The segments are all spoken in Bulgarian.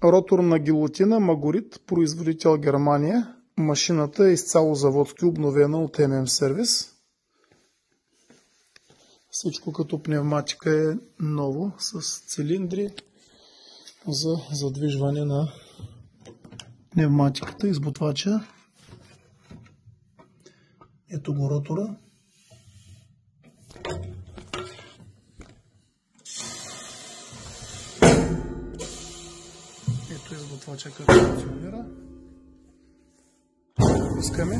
Ротор на гилотина Магорит, производител Германия. Машината е изцяло заводски, обновена от ММ сервис. Всичко като пневматика е ново, с цилиндри за задвижване на пневматиката, избутвача. Ето го ротора. Ето избутвача как функционира. Пускаме.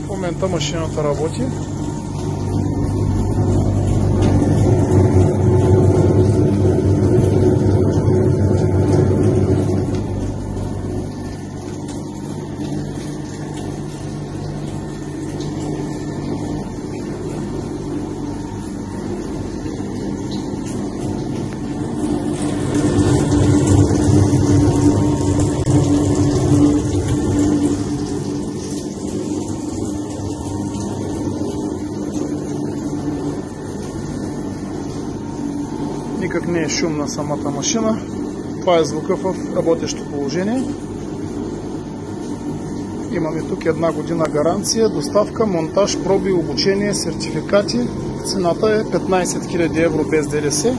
В момента машината работи. Никак не е шумна самата машина. Това е звука в работещо положение. Имаме тук 1 година гаранция, доставка, монтаж, проби, обучение, сертификати. Цената е 15 000 евро без ДДС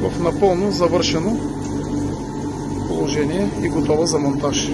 в напълно завършено положение и готова за монтаж.